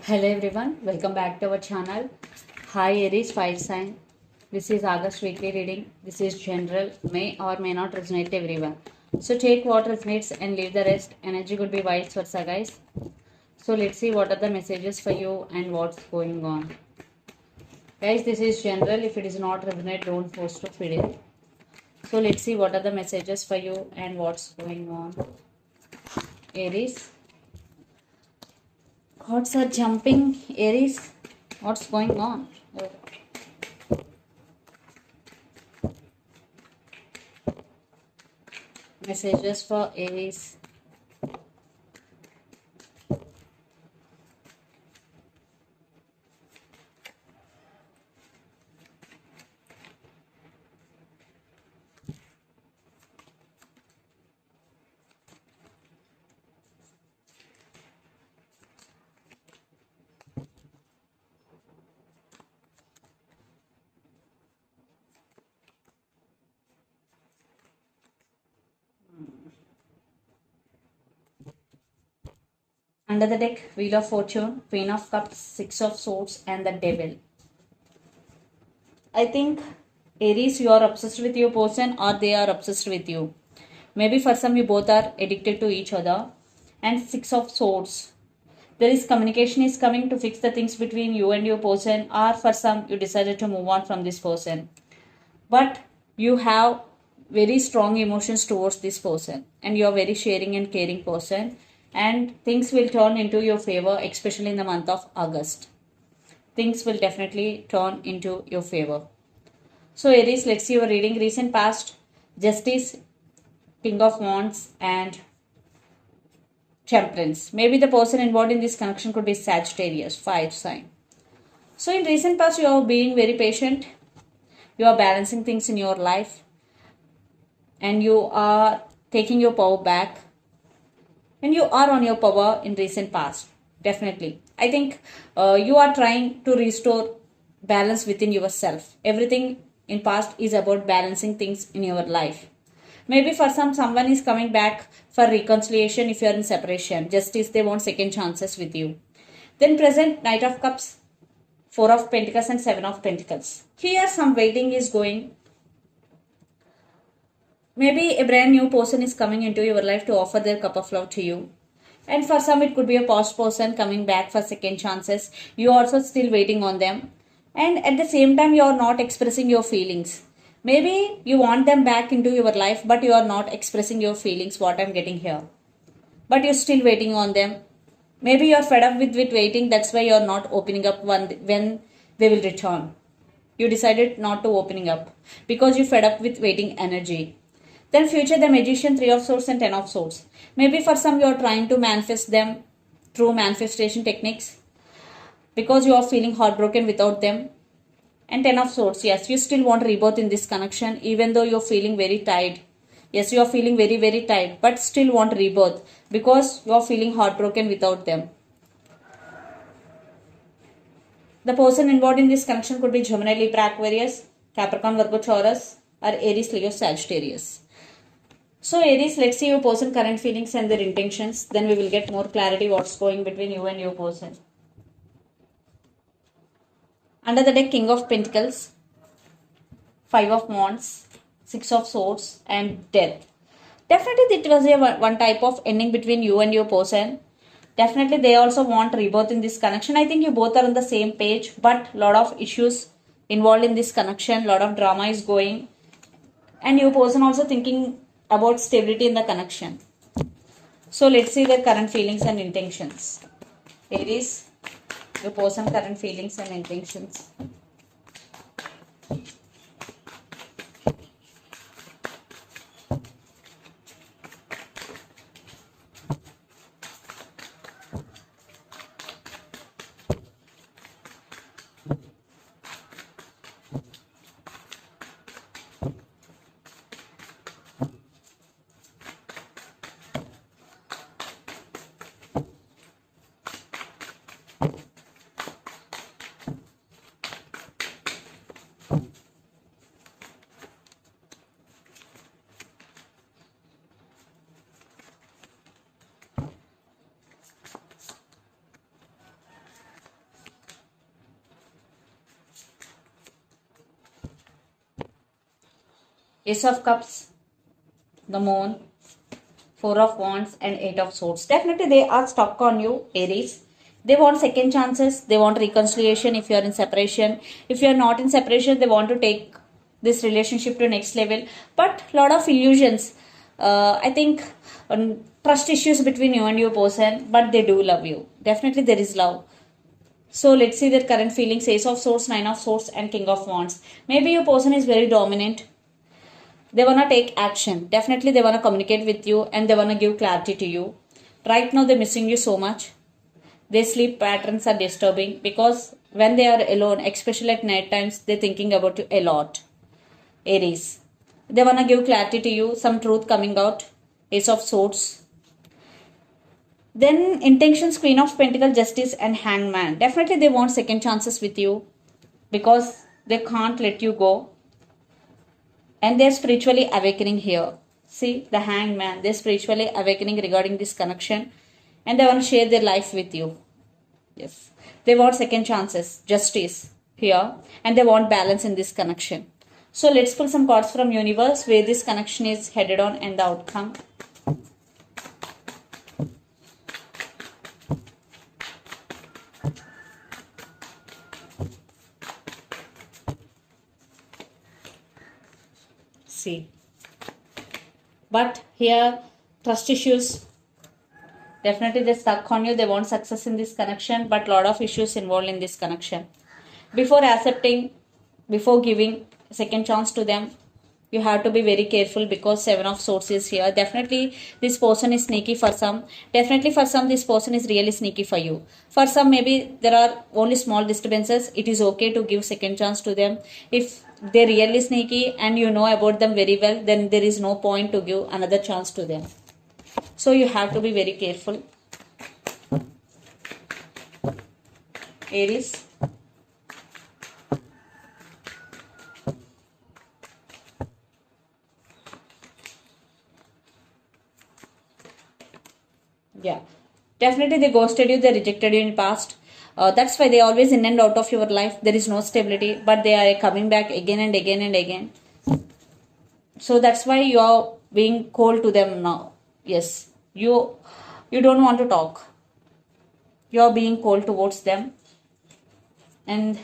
Hello everyone, welcome back to our channel. Hi Aries Fire Sign. This is August weekly reading. This is general, may or may not resonate to everyone. So take what resonates and leave the rest. Energy could be vice versa, guys. So let's see what are the messages for you and what's going on. Guys, this is general. If it is not resonate, don't force to feed it. So let's see what are the messages for you and what's going on. Aries. Gods are jumping. Aries, what's going on? Oh. Messages for Aries. Under the deck, Wheel of Fortune, Queen of Cups, Six of Swords, and the Devil. I think, Aries, you are obsessed with your person or they are obsessed with you. Maybe for some, you both are addicted to each other. And Six of Swords. There is communication is coming to fix the things between you and your person, or for some, you decided to move on from this person. But you have very strong emotions towards this person, and you are very sharing and caring person, and things will turn into your favor, especially in the month of August. Things will definitely turn into your favor. So Aries, let's see your reading. Recent past, Justice, King of Wands, and Temperance. Maybe the person involved in this connection could be Sagittarius, fire sign. So in recent past, you are being very patient. You are balancing things in your life, and you are taking your power back, and you are on your power in recent past. Definitely, I think you are trying to restore balance within yourself. Everything in past is about balancing things in your life. Maybe for someone is coming back for reconciliation. If you are in separation, justice, they want second chances with you. Then present, Knight of Cups, Four of Pentacles, and Seven of Pentacles. Here some waiting is going. Maybe a brand new person is coming into your life to offer their cup of love to you. And for some, it could be a past person coming back for second chances. You are also still waiting on them. And at the same time, you are not expressing your feelings. Maybe you want them back into your life, but you are not expressing your feelings, what I'm getting here. But you're still waiting on them. Maybe you're fed up with waiting. That's why you're not opening up when they will return. You decided not to opening up because you fed up with waiting energy. Then future, the Magician, Three of Swords, and Ten of Swords. Maybe for some you are trying to manifest them through manifestation techniques because you are feeling heartbroken without them. And Ten of Swords, yes, you still want rebirth in this connection even though you're feeling very tired. Yes, you are feeling very, very tired, but still want rebirth because you are feeling heartbroken without them. The person involved in this connection could be Gemini, Libra, Aquarius, Capricorn, Virgo, Taurus, or Aries, Leo, Sagittarius. So Aries, let's see your person current feelings and their intentions. Then we will get more clarity what's going between you and your person. Under the deck, King of Pentacles, Five of Wands, Six of Swords, and Death. Definitely it was a one type of ending between you and your person. Definitely they also want rebirth in this connection. I think you both are on the same page, but lot of issues involved in this connection. Lot of drama is going. And your person also thinking about stability in the connection. So let's see their current feelings and intentions. Aries, your person current feelings and intentions. Ace of Cups, the Moon, Four of Wands, and Eight of Swords. Definitely they are stuck on you, Aries. They want second chances. They want reconciliation if you are in separation. If you are not in separation, they want to take this relationship to next level. But lot of illusions. I think trust issues between you and your person, but they do love you. Definitely there is love. So let's see their current feelings. Ace of Swords, Nine of Swords, and King of Wands. Maybe your person is very dominant. They want to take action. Definitely they want to communicate with you and they want to give clarity to you. Right now they're missing you so much. Their sleep patterns are disturbing because when they are alone, especially at night times, they're thinking about you a lot. Aries. They want to give clarity to you, some truth coming out. Ace of Swords. Then intentions, Queen of Pentacles, Justice, and Hangman. Definitely they want second chances with you because they can't let you go. And they're spiritually awakening here. See, the Hangman, they're spiritually awakening regarding this connection. And they want to share their life with you. Yes. They want second chances, justice here. And they want balance in this connection. So let's pull some cards from universe where this connection is headed on and the outcome. See. But here, trust issues. Definitely they're stuck on you. They want success in this connection, but lot of issues involved in this connection. Before accepting, before giving second chance to them, you have to be very careful because Seven of Swords is here. Definitely this person is sneaky for some. Definitely for some this person is really sneaky for you. For some maybe there are only small disturbances. It is okay to give second chance to them. If they're really sneaky and you know about them very well, then there is no point to give another chance to them. So you have to be very careful. Aries. Yeah, definitely they ghosted you, they rejected you in past. That's why they always in and out of your life. There is no stability, but they are coming back again and again and again. So that's why you are being cold to them now. Yes, you don't want to talk. You are being cold towards them, and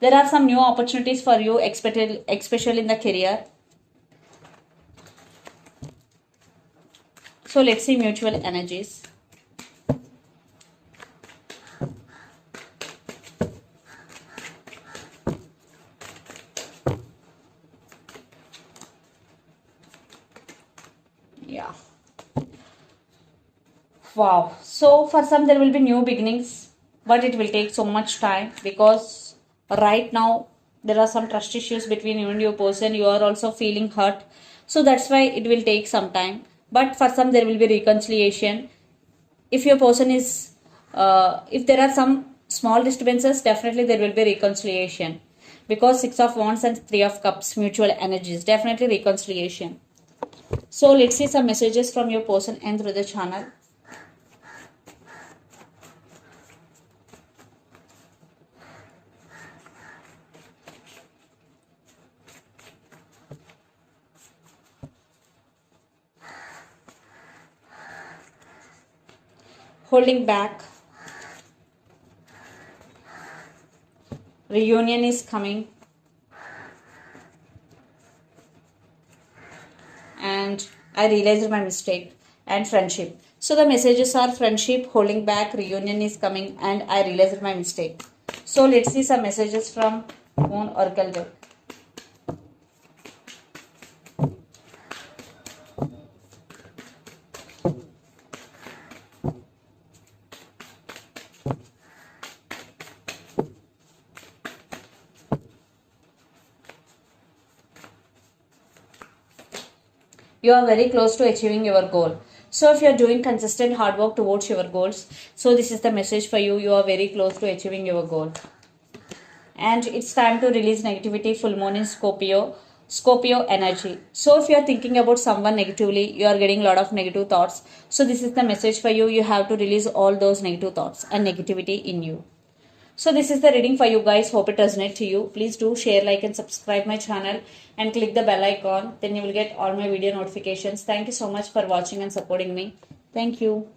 there are some new opportunities for you, especially in the career. So let's see mutual energies. Yeah. Wow. So for some there will be new beginnings, but it will take so much time because right now there are some trust issues between you and your person. You are also feeling hurt. So that's why it will take some time. But for some there will be reconciliation. If your person is, if there are some small disturbances, definitely there will be reconciliation. Because Six of Wands and Three of Cups, mutual energies, definitely reconciliation. So let's see some messages from your person and through the channel. Holding back. Reunion is coming. And I realized my mistake. And friendship. So the messages are friendship, holding back, reunion is coming, and I realized my mistake. So let's see some messages from Moon Oracle deck. You are very close to achieving your goal. So if you are doing consistent hard work towards your goals, so this is the message for you. You are very close to achieving your goal. And it's time to release negativity. Full moon in Scorpio energy. So if you are thinking about someone negatively, you are getting a lot of negative thoughts. So this is the message for you. You have to release all those negative thoughts and negativity in you. So this is the reading for you guys. Hope it resonates to you. Please do share, like and subscribe my channel and click the bell icon. Then you will get all my video notifications. Thank you so much for watching and supporting me. Thank you.